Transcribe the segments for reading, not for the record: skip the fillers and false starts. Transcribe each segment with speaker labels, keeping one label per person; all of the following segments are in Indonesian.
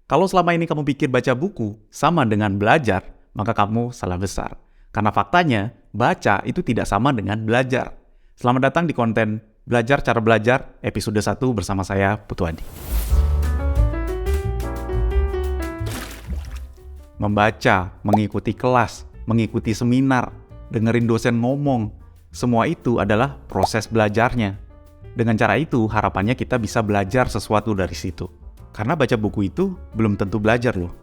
Speaker 1: Kalau selama ini kamu pikir baca buku sama dengan belajar, maka kamu salah besar. Karena faktanya, baca itu tidak sama dengan belajar. Selamat datang di konten Belajar Cara Belajar, episode 1 bersama saya, Putu Adi. Membaca, mengikuti kelas, mengikuti seminar, dengerin dosen ngomong, semua itu adalah proses belajarnya. Dengan cara itu, harapannya kita bisa belajar sesuatu dari situ. Karena baca buku itu belum tentu belajar loh.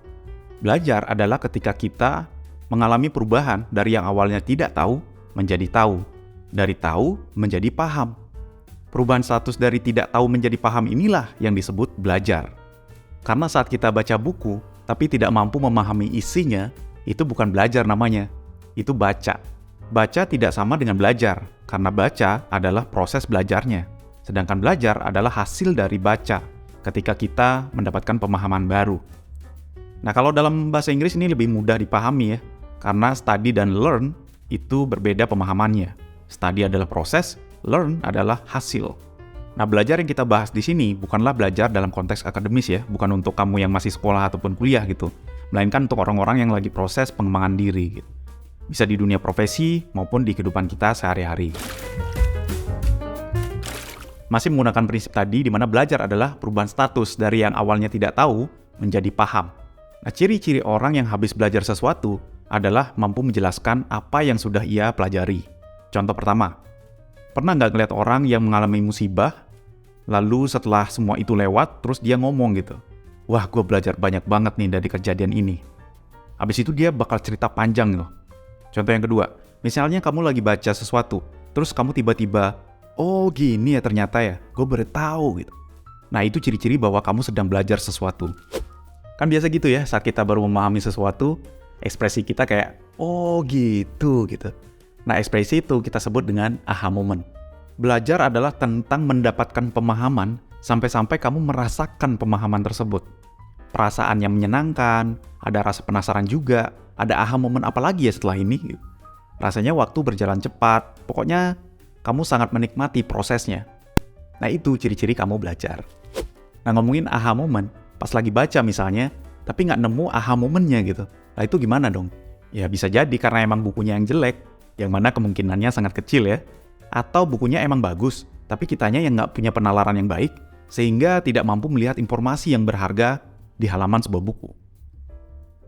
Speaker 1: Belajar adalah ketika kita mengalami perubahan dari yang awalnya tidak tahu menjadi tahu, dari tahu menjadi paham. Perubahan status dari tidak tahu menjadi paham inilah yang disebut belajar. Karena saat kita baca buku tapi tidak mampu memahami isinya, itu bukan belajar namanya, itu baca. Baca tidak sama dengan belajar, karena baca adalah proses belajarnya. Sedangkan belajar adalah hasil dari baca, ketika kita mendapatkan pemahaman baru. Nah, kalau dalam bahasa Inggris ini lebih mudah dipahami ya, karena study dan learn itu berbeda pemahamannya. Study adalah proses, learn adalah hasil. Nah, belajar yang kita bahas di sini bukanlah belajar dalam konteks akademis ya, bukan untuk kamu yang masih sekolah ataupun kuliah gitu, melainkan untuk orang-orang yang lagi proses pengembangan diri gitu. Bisa di dunia profesi maupun di kehidupan kita sehari-hari. Masih menggunakan prinsip tadi di mana belajar adalah perubahan status dari yang awalnya tidak tahu menjadi paham. Nah, ciri-ciri orang yang habis belajar sesuatu adalah mampu menjelaskan apa yang sudah ia pelajari. Contoh pertama, pernah nggak ngeliat orang yang mengalami musibah, lalu setelah semua itu lewat, terus dia ngomong gitu, wah gue belajar banyak banget nih dari kejadian ini. Habis itu dia bakal cerita panjang loh. Contoh yang kedua, misalnya kamu lagi baca sesuatu, terus kamu tiba-tiba, oh gini ya ternyata ya, gue baru tahu gitu. Nah, itu ciri-ciri bahwa kamu sedang belajar sesuatu. Kan biasa gitu ya, saat kita baru memahami sesuatu, ekspresi kita kayak, oh gitu. Nah, ekspresi itu kita sebut dengan aha moment. Belajar adalah tentang mendapatkan pemahaman sampai-sampai kamu merasakan pemahaman tersebut. Perasaan yang menyenangkan, ada rasa penasaran juga, ada aha moment apalagi ya setelah ini. Rasanya waktu berjalan cepat, pokoknya kamu sangat menikmati prosesnya. Nah, itu ciri-ciri kamu belajar. Nah, ngomongin aha moment, pas lagi baca misalnya, tapi nggak nemu aha momennya gitu. Nah, itu gimana dong? Ya bisa jadi karena emang bukunya yang jelek, yang mana kemungkinannya sangat kecil ya. Atau bukunya emang bagus, tapi kitanya yang nggak punya penalaran yang baik, sehingga tidak mampu melihat informasi yang berharga di halaman sebuah buku.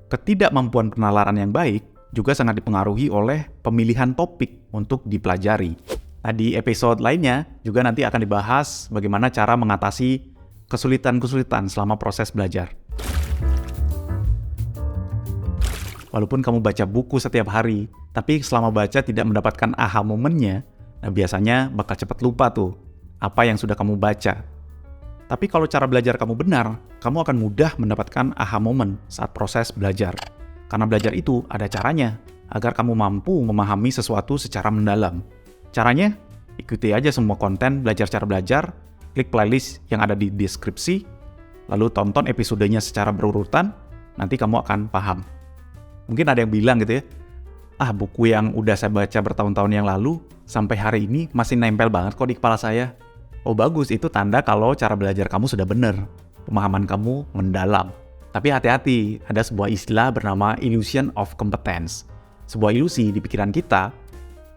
Speaker 1: Ketidakmampuan penalaran yang baik juga sangat dipengaruhi oleh pemilihan topik untuk dipelajari. Nah, di episode lainnya juga nanti akan dibahas bagaimana cara mengatasi kesulitan-kesulitan selama proses belajar. Walaupun kamu baca buku setiap hari, tapi selama baca tidak mendapatkan aha momennya, nah biasanya bakal cepat lupa tuh apa yang sudah kamu baca. Tapi kalau cara belajar kamu benar, kamu akan mudah mendapatkan aha moment saat proses belajar. Karena belajar itu ada caranya, agar kamu mampu memahami sesuatu secara mendalam. Caranya, ikuti aja semua konten Belajar Cara Belajar, klik playlist yang ada di deskripsi, lalu tonton episodenya secara berurutan, nanti kamu akan paham. Mungkin ada yang bilang gitu ya, buku yang udah saya baca bertahun-tahun yang lalu, sampai hari ini masih nempel banget kok di kepala saya. Oh bagus, itu tanda kalau cara belajar kamu sudah benar, pemahaman kamu mendalam. Tapi hati-hati, ada sebuah istilah bernama illusion of competence. Sebuah ilusi di pikiran kita,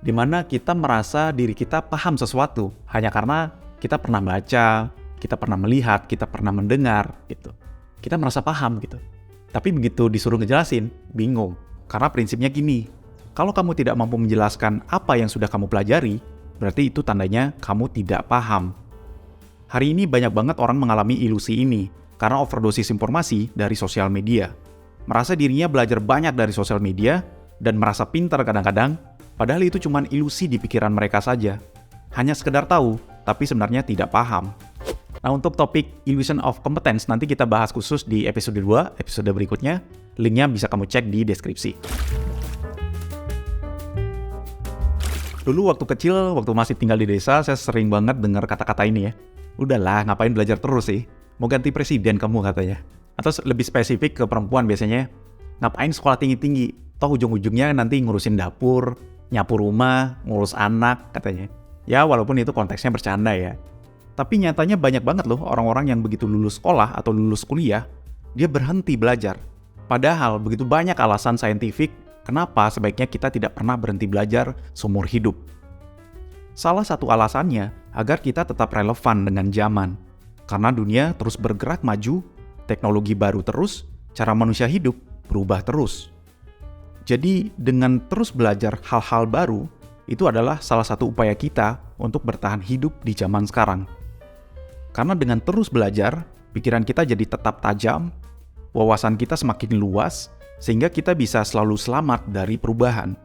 Speaker 1: di mana kita merasa diri kita paham sesuatu hanya karena kita pernah baca, kita pernah melihat, kita pernah mendengar gitu. Kita merasa paham gitu. Tapi begitu disuruh ngejelasin, bingung. Karena prinsipnya gini, kalau kamu tidak mampu menjelaskan apa yang sudah kamu pelajari, berarti itu tandanya kamu tidak paham. Hari ini banyak banget orang mengalami ilusi ini karena overdosis informasi dari sosial media. Merasa dirinya belajar banyak dari sosial media dan merasa pintar kadang-kadang, padahal itu cuma ilusi di pikiran mereka saja. Hanya sekedar tahu, tapi sebenarnya tidak paham. Nah, untuk topik illusion of competence nanti kita bahas khusus di episode 2, episode berikutnya. Linknya bisa kamu cek di deskripsi. Dulu waktu kecil, waktu masih tinggal di desa, saya sering banget dengar kata-kata ini ya. Udahlah, ngapain belajar terus sih? Mau ganti presiden kamu katanya. Atau lebih spesifik ke perempuan biasanya, ngapain sekolah tinggi-tinggi? Toh ujung-ujungnya nanti ngurusin dapur, nyapu rumah, ngurus anak katanya. Ya walaupun itu konteksnya bercanda ya. Tapi nyatanya banyak banget loh orang-orang yang begitu lulus sekolah atau lulus kuliah, dia berhenti belajar. Padahal begitu banyak alasan saintifik kenapa sebaiknya kita tidak pernah berhenti belajar seumur hidup. Salah satu alasannya agar kita tetap relevan dengan zaman. Karena dunia terus bergerak maju, teknologi baru terus, cara manusia hidup berubah terus. Jadi dengan terus belajar hal-hal baru, itu adalah salah satu upaya kita untuk bertahan hidup di zaman sekarang. Karena dengan terus belajar, pikiran kita jadi tetap tajam, wawasan kita semakin luas, sehingga kita bisa selalu selamat dari perubahan.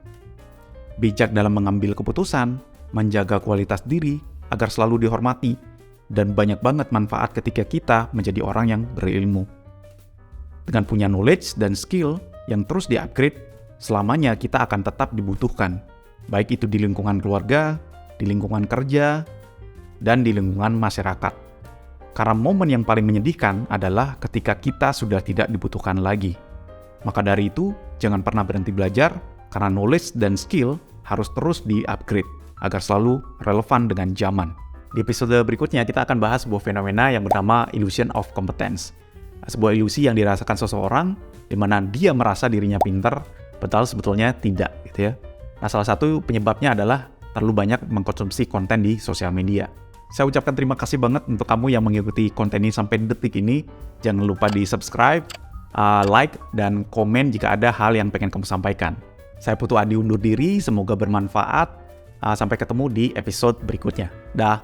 Speaker 1: Bijak dalam mengambil keputusan, menjaga kualitas diri agar selalu dihormati, dan banyak banget manfaat ketika kita menjadi orang yang berilmu. Dengan punya knowledge dan skill yang terus di-upgrade, selamanya kita akan tetap dibutuhkan, baik itu di lingkungan keluarga, di lingkungan kerja, dan di lingkungan masyarakat. Karena momen yang paling menyedihkan adalah ketika kita sudah tidak dibutuhkan lagi. Maka dari itu, jangan pernah berhenti belajar, karena knowledge dan skill harus terus di-upgrade agar selalu relevan dengan zaman. Di episode berikutnya, kita akan bahas sebuah fenomena yang bernama illusion of competence. Sebuah ilusi yang dirasakan seseorang, di mana dia merasa dirinya pintar, padahal sebetulnya tidak, gitu ya. Nah, salah satu penyebabnya adalah terlalu banyak mengkonsumsi konten di sosial media. Saya ucapkan terima kasih banget untuk kamu yang mengikuti konten ini sampai detik ini. Jangan lupa di subscribe, like, dan komen jika ada hal yang pengen kamu sampaikan. Saya Putu Adi undur diri, semoga bermanfaat. Sampai ketemu di episode berikutnya. Dah.